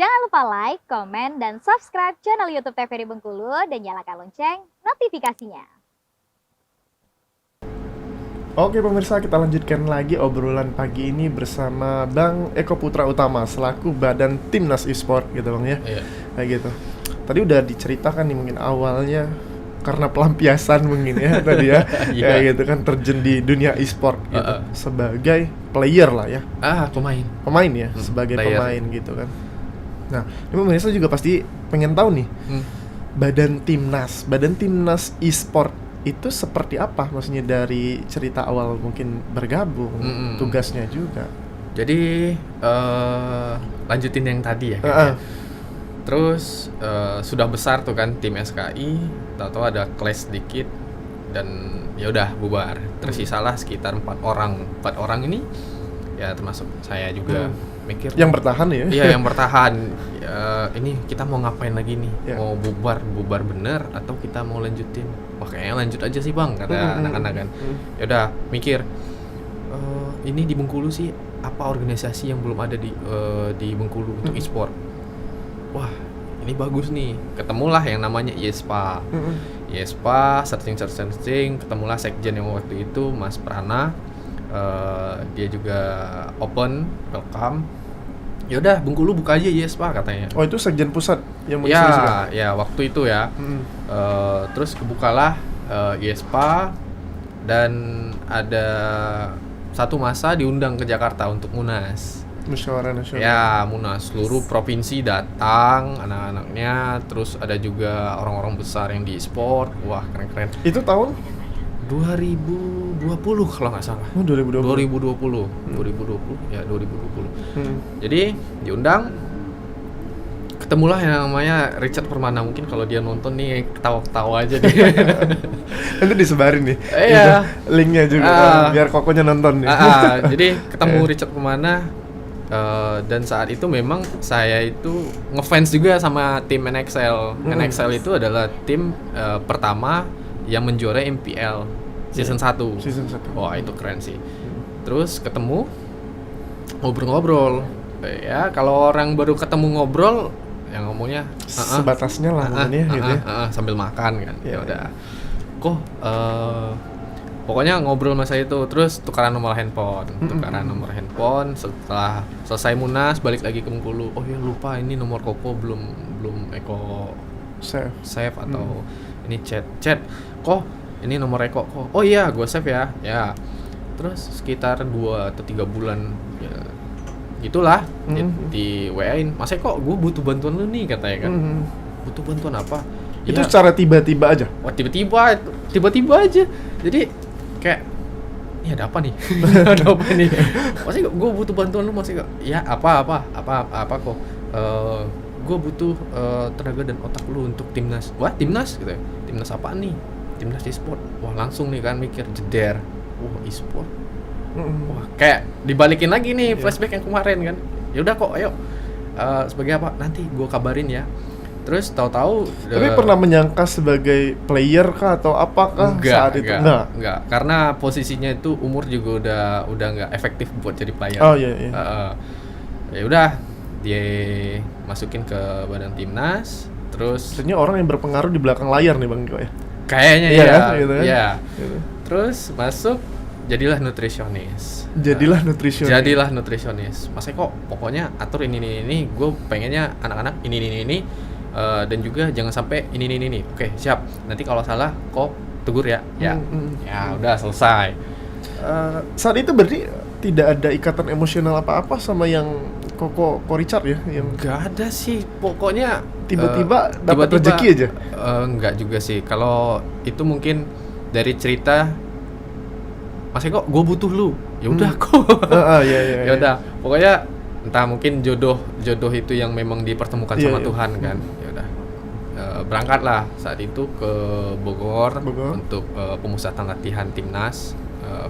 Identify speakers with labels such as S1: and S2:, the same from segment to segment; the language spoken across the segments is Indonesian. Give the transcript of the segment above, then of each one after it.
S1: Jangan lupa like, komen, dan subscribe channel YouTube TVRI Bengkulu dan nyalakan lonceng notifikasinya.
S2: Oke pemirsa, kita lanjutkan lagi obrolan pagi ini bersama Bang Eko Putra Utama selaku Badan Timnas Esport gitu Bang ya.
S3: Iya.
S2: Kayak gitu. Tadi udah diceritakan nih mungkin awalnya karena pelampiasan mungkin ya tadi ya.
S3: Iya.
S2: Kayak gitu kan terjun di dunia e-sport gitu. Sebagai player lah ya.
S3: Pemain
S2: Ya, sebagai
S3: player.
S2: pemain gitu kan. Nah, ini pemirsa juga pasti pengen tahu nih. Badan Timnas e-sport itu seperti apa? Maksudnya dari cerita awal mungkin bergabung, tugasnya juga.
S3: Jadi lanjutin yang tadi ya. Terus sudah besar tuh kan tim SKI, tahu-tahu ada clash dikit dan ya udah bubar. Tersisalah sekitar 4 orang ini ya termasuk saya juga mikir
S2: Yang bertahan ya?
S3: Iya, yang bertahan. Ini kita mau ngapain lagi nih?
S2: Ya.
S3: Mau bubar bener atau kita mau lanjutin? Wah, kayaknya lanjut aja sih Bang, kata anak-anak kan. Ya udah mikir ini di Bengkulu sih apa organisasi yang belum ada di Bengkulu untuk e-sport. Wah, ini bagus nih. Ketemulah yang namanya IESPA. IESPA searching, ketemulah sekjen yang waktu itu Mas Prana. Dia juga open, welcome. Yaudah, Bengkulu buka aja IESPA katanya.
S2: Oh, itu sekjen pusat yang
S3: Ya, waktu itu ya. Terus kebukalah IESPA dan ada satu masa diundang ke Jakarta untuk Munas.
S2: Musyawarah nasional.
S3: Ya, Munas, seluruh provinsi datang anak-anaknya, terus ada juga orang-orang besar yang di e-sport. Wah, keren-keren.
S2: Itu tahun
S3: 2020 kalau nggak salah.
S2: 2020.
S3: 2020. Ya, 2020. Jadi diundang, ketemulah yang namanya Richard Permana. Mungkin kalau dia nonton nih ketawa-ketawa aja deh.
S2: Nanti disebarin nih.
S3: Iya.
S2: Gitu, linknya juga biar kokonya nonton nih.
S3: Jadi ketemu Richard Permana. Dan saat itu memang saya itu ngefans juga sama tim NXL. NXL itu adalah tim pertama yang menjuarai MPL season 1.
S2: Season 1.
S3: Wah, itu keren sih. Terus ketemu ngobrol-ngobrol. Ya, kalau orang baru ketemu ngobrol yang ngomongnya
S2: sebatasnya lah mungkin ya gitu ya.
S3: Sambil makan kan.
S2: Iya.
S3: Ya udah. Kok pokoknya ngobrol sama saya itu, terus tukaran nomor handphone. Setelah selesai Munas balik lagi ke Bengkulu. Oh ya, lupa ini nomor Koko belum Eko save atau ini chat. Kok ini nomor Eko kok. Oh iya, gue save ya. Ya. Terus sekitar 2 atau 3 bulan ya gitulah di WA-in. Mas Eko, gue butuh bantuan lu nih katanya kan. Butuh bantuan apa?
S2: Itu secara tiba-tiba aja.
S3: Wah, tiba-tiba aja. Jadi kayak ini ada apa nih? Ada apa nih? Masih gue butuh bantuan lu, masih ya apa kok. Gue butuh tenaga dan otak lu untuk timnas. Wah, timnas gitu ya. Timnas apa nih? Timnas e-sport. Wah, langsung nih kan mikir jeder. Wah, e-sport. Wah, kayak dibalikin lagi nih flashback yang kemarin kan. Ya udah kok, ayo. Sebagai apa? Nanti gue kabarin ya. Terus tahu-tahu
S2: Tapi pernah menyangka sebagai player kah atau apakah saat itu?
S3: Enggak. Karena posisinya itu umur juga udah enggak efektif buat jadi player.
S2: Oh iya.
S3: Ya udah, dia masukin ke badan timnas. Terus
S2: Sebenarnya orang yang berpengaruh di belakang layar nih Bang Eko ya.
S3: kayaknya
S2: Iya
S3: ya.
S2: kan, gitu kan?
S3: Iya.
S2: Gitu.
S3: Terus masuk jadilah nutrisionis. Jadilah nutrisionis. Mas Eko, pokoknya atur ini. Gue pengennya anak-anak ini. Dan juga jangan sampai ini. Oke, siap. Nanti kalau salah kok tegur ya. Ya udah selesai.
S2: Saat itu berarti tidak ada ikatan emosional apa-apa sama yang Ko Richard ya? Yang
S3: Nggak ada sih, pokoknya
S2: tiba-tiba dapat rezeki aja?
S3: Nggak juga sih. Kalau itu mungkin dari cerita Mas Eko, gue butuh lu. Ya udah kok.
S2: Iya.
S3: Ya udah, pokoknya entah mungkin jodoh itu yang memang dipertemukan sama Tuhan kan. Ya udah, berangkatlah saat itu ke Bogor. Untuk pemusatan latihan timnas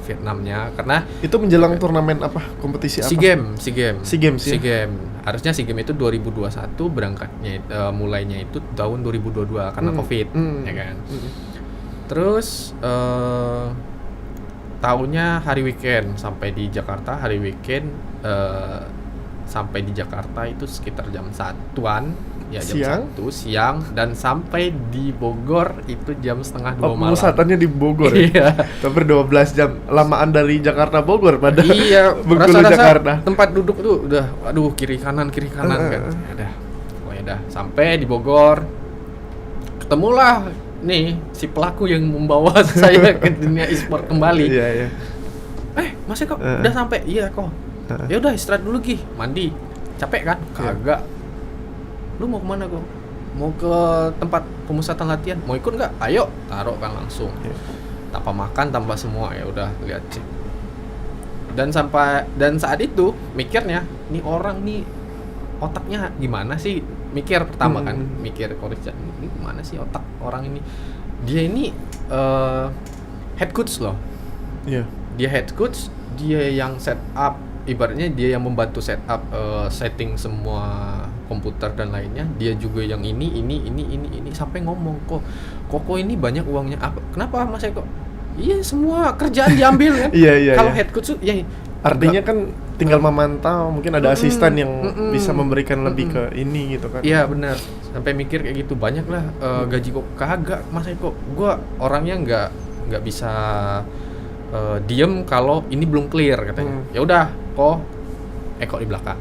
S3: Vietnamnya, karena
S2: itu menjelang turnamen apa, kompetisi apa?
S3: SEA Games. Harusnya SEA Games itu 2021, berangkatnya mulainya itu tahun 2022 karena Covid, ya kan. Terus tahunnya hari weekend, sampai di Jakarta hari weekend sampai di Jakarta itu sekitar jam 1-an, ya jam
S2: Siang?
S3: 1 siang, dan sampai di Bogor itu jam setengah 2 malam.
S2: Pemusatannya di Bogor ya?
S3: Iya.
S2: Hampir 12 jam lamaan dari Jakarta Bogor pada
S3: Iya,
S2: Bengkulu
S3: rasa-rasa
S2: Jakarta.
S3: tempat duduk tuh udah aduh kiri kanan kan. Udah. Pokoknya dah sampai di Bogor. Ketemulah nih si pelaku yang membawa saya ke dunia e-sport kembali.
S2: Iya, iya.
S3: Masih kok udah sampai? Iya kok. Ya udah istirahat dulu Ki, mandi. Capek kan? Kagak. Lu mau kemana kok? Mau ke tempat pemusatan latihan? Mau ikut nggak? Ayo, taruh kan langsung. Tanpa makan, tanpa semua, ya udah lihat cek. Dan saat itu mikirnya, nih orang nih otaknya gimana sih? Mikir pertama kan, mikir Richard, ini gimana sih otak orang ini? Dia ini head coach loh.
S2: Iya.
S3: Dia head coach, dia yang set up, ibaratnya dia yang membantu set up setting semua komputer dan lainnya. Dia juga yang ini sampai ngomong kok ini banyak uangnya. Apa? Kenapa Mas Eko? Iya, semua kerjaan diambil kan.
S2: Iya.
S3: Kalau head coach tuh ya
S2: artinya kan tinggal memantau, mungkin ada asisten yang bisa memberikan lebih ke ini gitu kan.
S3: Iya benar. Sampai mikir kayak gitu, banyak lah gaji kok kagak Mas Eko. Gua orangnya nggak bisa diem kalau ini belum clear katanya. Ya udah kok Eko di belakang.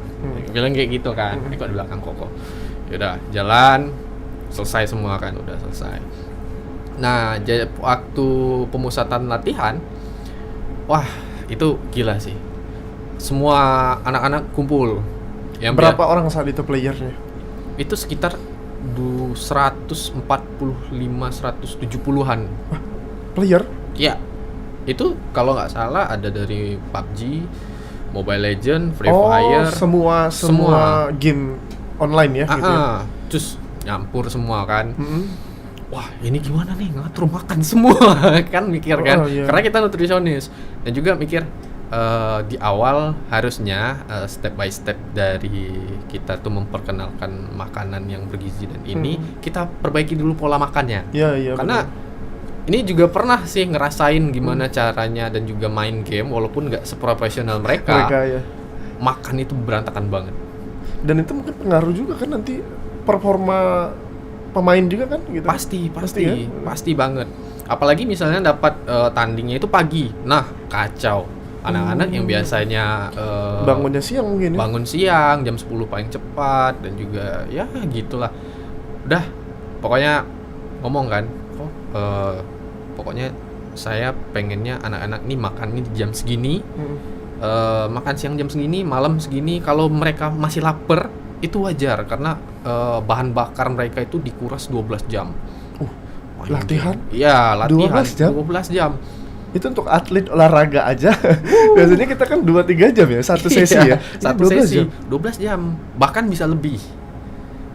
S3: Bilang kayak gitu kan. Eko di belakang kok. Ya udah jalan, selesai semua kan, udah selesai. Nah, waktu pemusatan latihan, wah itu gila sih. Semua anak-anak kumpul. Yang
S2: Berapa orang saat itu playernya?
S3: itu sekitar 145-170-an.
S2: Player?
S3: Ya, itu kalau nggak salah ada dari PUBG, Mobile Legend, Free Fire,
S2: semua game online ya gitu ya.
S3: Terus nyampur semua kan. Wah, ini gimana nih ngatur makan semua kan mikir kan.
S2: Iya.
S3: Karena kita nutrisionis dan juga mikir di awal harusnya step by step dari kita tuh memperkenalkan makanan yang bergizi dan ini kita perbaiki dulu pola makannya.
S2: Iya,
S3: Karena
S2: bener.
S3: ini juga pernah sih ngerasain gimana caranya dan juga main game walaupun nggak seprofesional mereka
S2: ya.
S3: makan itu berantakan banget.
S2: Dan itu mungkin pengaruh juga kan nanti performa pemain juga kan gitu.
S3: Pasti
S2: ya?
S3: Pasti banget. Apalagi misalnya dapat tandingnya itu pagi. Nah, kacau. Anak-anak yang biasanya
S2: bangunnya siang mungkin ya.
S3: bangun siang jam 10 paling cepat dan juga ya gitulah. Udah, pokoknya ngomong kan. Pokoknya saya pengennya anak-anak nih makan nih jam segini. Makan siang jam segini, malam segini. Kalau mereka masih lapar itu wajar karena bahan bakar mereka itu dikuras 12 jam.
S2: Latihan?
S3: Iya, latihan
S2: 12 jam?
S3: 12 jam.
S2: Itu untuk atlet olahraga aja. Biasanya kita kan 2-3 jam ya, satu sesi ya.
S3: Satu sesi 12 jam, bahkan bisa lebih.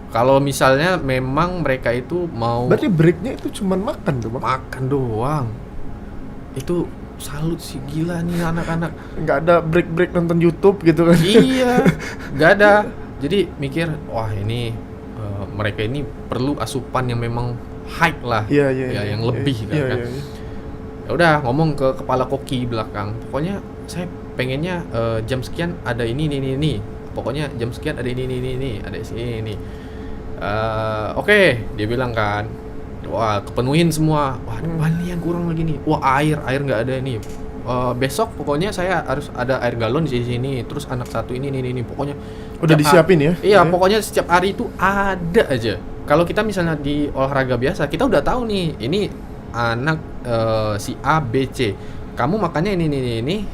S3: Kalau misalnya memang mereka itu mau
S2: Berarti breaknya itu cuman makan tuh, Bang?
S3: makan doang. Itu salut sih, gila nih anak-anak.
S2: Nggak ada break nonton YouTube gitu kan?
S3: Iya, nggak ada. Jadi mikir, wah ini mereka ini perlu asupan yang memang high lah,
S2: Iya,
S3: yang lebih kan.
S2: Iya.
S3: Ya udah ngomong ke kepala koki belakang. Pokoknya saya pengennya jam sekian ada ini. Pokoknya jam sekian ada ini, ada ini. Oke, dia bilang kan. Wah, kepenuhin semua. Wah, ini yang kurang lagi nih. Wah, air nggak ada nih. Besok pokoknya saya harus ada air galon di sini. Terus anak satu ini. Pokoknya
S2: Udah disiapin ya?
S3: Iya, pokoknya setiap hari itu ada aja. Kalau kita misalnya di olahraga biasa, kita udah tahu nih, ini anak si A, B, C. Kamu makannya ini.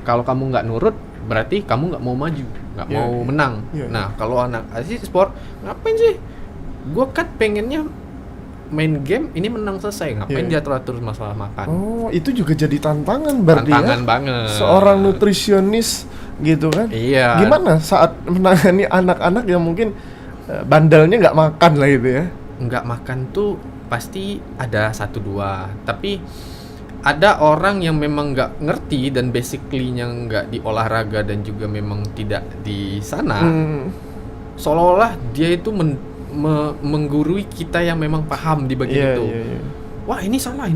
S3: Kalau kamu nggak nurut, berarti kamu nggak mau maju, nggak mau menang. Nah, kalau anak e-sport, ngapain sih? Gue kan pengennya main game ini menang selesai. Ngapain dia atur masalah makan?
S2: Oh, itu juga jadi tantangan berarti
S3: Tantangan
S2: ya?
S3: banget.
S2: Seorang nutrisionis gitu kan?
S3: Iya.
S2: Gimana saat menangani anak-anak yang mungkin bandelnya nggak makan lah gitu ya?
S3: Nggak makan tuh pasti ada 1-2, tapi ada orang yang memang nggak ngerti dan basically-nya nggak di olahraga dan juga memang tidak di sana, seolah-olah dia itu menggurui kita yang memang paham di bagian itu.
S2: Iya.
S3: Wah, ini salah.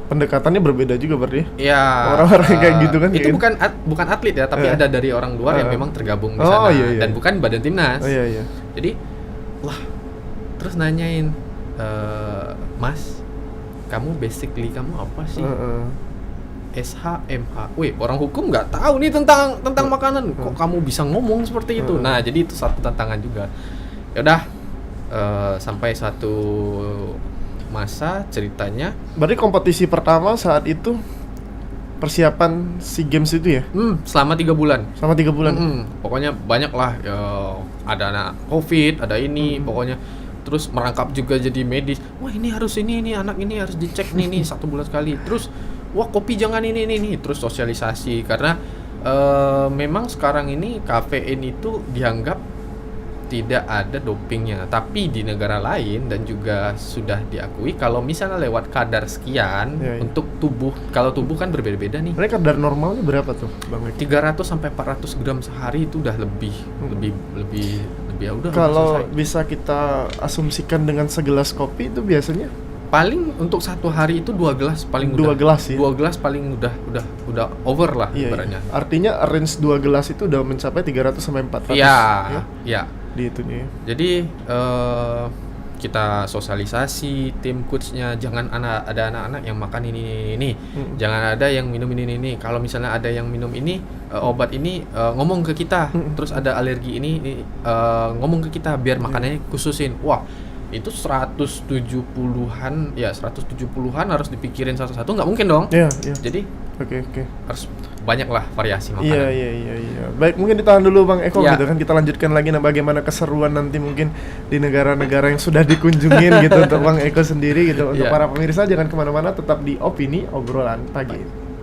S2: pendekatannya berbeda juga berarti.
S3: Ya,
S2: Orang-orang kayak gitu kan,
S3: itu
S2: kayak
S3: bukan atlet ya, tapi
S2: Iya.
S3: ada dari orang luar yang
S2: Iya.
S3: memang tergabung di
S2: Oh,
S3: sana
S2: iya, iya.
S3: dan bukan badan timnas.
S2: Oh iya iya.
S3: Jadi, wah, terus nanyain, Mas, kamu basically kamu apa sih?
S2: Heeh.
S3: SH, MH. Wih, orang hukum nggak tahu nih tentang makanan. Kok kamu bisa ngomong seperti itu? Nah, jadi itu satu tantangan juga. Ya udah, sampai satu masa ceritanya,
S2: Berarti kompetisi pertama saat itu persiapan SEA Games itu ya?
S3: selama 3 bulan.
S2: Selama 3 bulan.
S3: Pokoknya banyak lah, ya, ada anak COVID, ada ini, pokoknya terus merangkap juga jadi medis. Wah, ini harus ini anak ini harus dicek nih 1 bulan sekali. Terus wah, kopi jangan ini terus sosialisasi karena memang sekarang ini kafein itu dianggap tidak ada dopingnya, tapi di negara lain dan juga sudah diakui kalau misalnya lewat kadar sekian
S2: Iya, iya.
S3: untuk tubuh, kalau tubuh kan berbeda-beda nih.
S2: Mereka kadar normalnya berapa tuh, Bang Eki?
S3: 300 sampai 400 gram sehari itu udah lebih ya udah
S2: Kalau
S3: selesai.
S2: bisa kita asumsikan dengan segelas kopi itu biasanya
S3: Paling untuk 1 hari itu 2 gelas paling
S2: 2
S3: udah.
S2: gelas ya?
S3: 2 gelas paling udah over lah
S2: Iya,
S3: ibaratnya.
S2: iya. Artinya range 2 gelas itu udah mencapai 300 sampai 400.
S3: Iya,
S2: ya?
S3: iya.
S2: Di itunya.
S3: Jadi kita sosialisasi tim coachnya, jangan ada anak-anak yang makan ini. Jangan ada yang minum ini. Kalau misalnya ada yang minum ini obat ini ngomong ke kita, terus ada alergi ini ngomong ke kita biar makanannya khususin. Wah, itu 170-an harus dipikirin satu-satu, nggak mungkin dong.
S2: Iya, iya.
S3: Jadi
S2: Oke.
S3: harus banyak lah variasi makanan.
S2: Iya. Baik, mungkin ditahan dulu Bang Eko
S3: Iya.
S2: gitu kan. Kita lanjutkan lagi bagaimana keseruan nanti mungkin di negara-negara yang sudah dikunjungin gitu untuk Bang Eko sendiri gitu. Untuk
S3: Iya.
S2: para pemirsa jangan kemana-mana, tetap di Opini Obrolan Pagi.